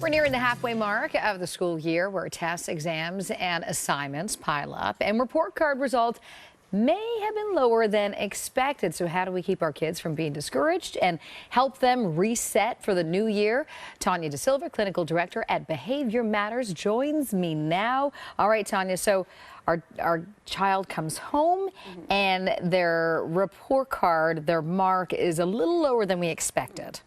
We're nearing the halfway mark of the school year where tests, exams, and assignments pile up, and report card results may have been lower than expected. So how do we keep our kids from being discouraged and help them reset for the new year? Tania DaSilva, Clinical Director at Behavior Matters, joins me now. All right, Tania, so our child comes home and their report card, their mark is a little lower than we expected.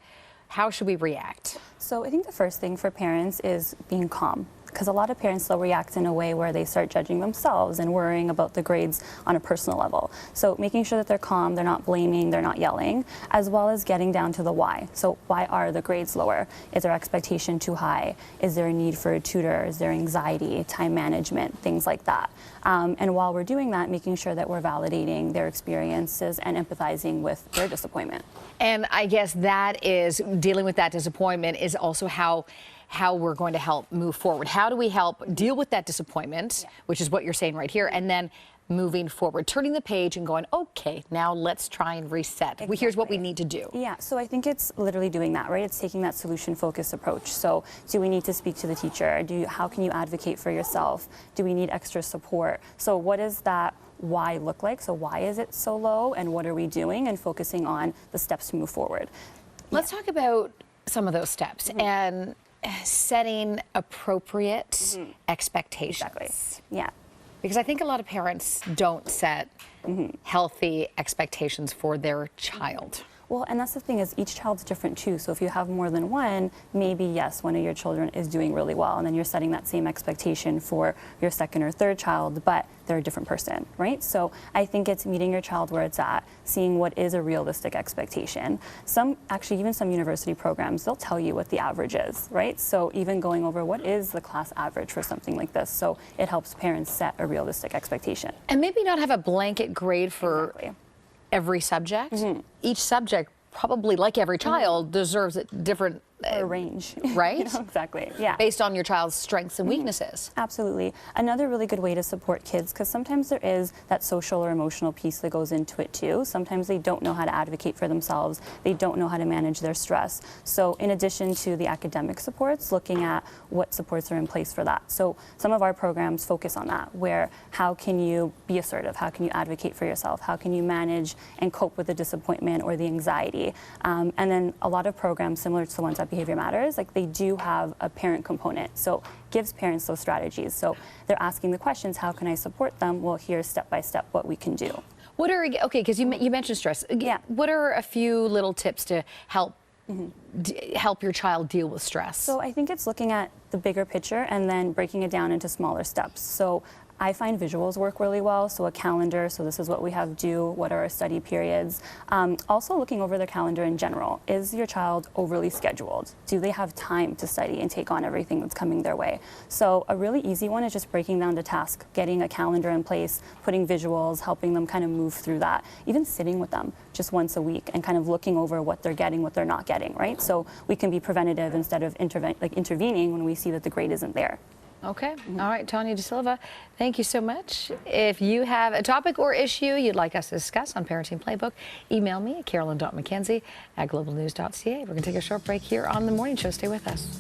How should we react? So I think the first thing for parents is being calm, because a lot of parents, they'll react in a way where they start judging themselves and worrying about the grades on a personal level. So making sure that they're calm, they're not blaming, they're not yelling, as well as getting down to the why. So why are the grades lower? Is their expectation too high? Is there a need for a tutor? Is there anxiety, time management, things like that? And while we're doing that, making sure that we're validating their experiences and empathizing with their disappointment. And I guess that is, dealing with that disappointment is also how we're going to help move forward. How do we help deal with that disappointment, which is what you're saying right here, and then moving forward, turning the page and going, okay, now let's try and reset. Exactly. Here's what we need to do. Yeah, so I think it's literally doing that, right? It's taking that solution-focused approach. So do we need to speak to the teacher? How can you advocate for yourself? Do we need extra support? So what does that why look like? So why is it so low, and what are we doing, and focusing on the steps to move forward. Let's talk about some of those steps and setting appropriate expectations. Exactly. Yeah. Because I think a lot of parents don't set healthy expectations for their child. Well, and that's the thing, is each child's different too. So if you have more than one, maybe yes, one of your children is doing really well, and then you're setting that same expectation for your second or third child, but they're a different person, right? So I think it's meeting your child where it's at, seeing what is a realistic expectation. Even some university programs, they'll tell you what the average is, right? So even going over what is the class average for something like this, so it helps parents set a realistic expectation. And maybe not have a blanket grade for every subject. Each subject, probably like every child, deserves a different range, right? Exactly. Yeah. Based on your child's strengths and weaknesses. Absolutely. Another really good way to support kids, because sometimes there is that social or emotional piece that goes into it too. Sometimes they don't know how to advocate for themselves. They don't know how to manage their stress. So in addition to the academic supports, looking at what supports are in place for that. So some of our programs focus on that, where how can you be assertive? How can you advocate for yourself? How can you manage and cope with the disappointment or the anxiety? And then a lot of programs similar to the ones at Behavior Matters, like, they do have a parent component, so gives parents those strategies. So they're asking the questions, how can I support them? Well, here's step by step what we can do. What are, okay, because you mentioned stress. Yeah. What are a few little tips to help help your child deal with stress? So I think it's looking at the bigger picture and then breaking it down into smaller steps. So I find visuals work really well, so a calendar, so this is what we have due, what are our study periods. Also looking over their calendar in general. Is your child overly scheduled? Do they have time to study and take on everything that's coming their way? So a really easy one is just breaking down the task, getting a calendar in place, putting visuals, helping them kind of move through that, even sitting with them just once a week and kind of looking over what they're getting, what they're not getting, right? So we can be preventative instead of intervening when we see that the grade isn't there. Okay. All right, Tania DaSilva, thank you so much. If you have a topic or issue you'd like us to discuss on Parenting Playbook, email me at carolyn.mckenzie@globalnews.ca. We're going to take a short break here on The Morning Show. Stay with us.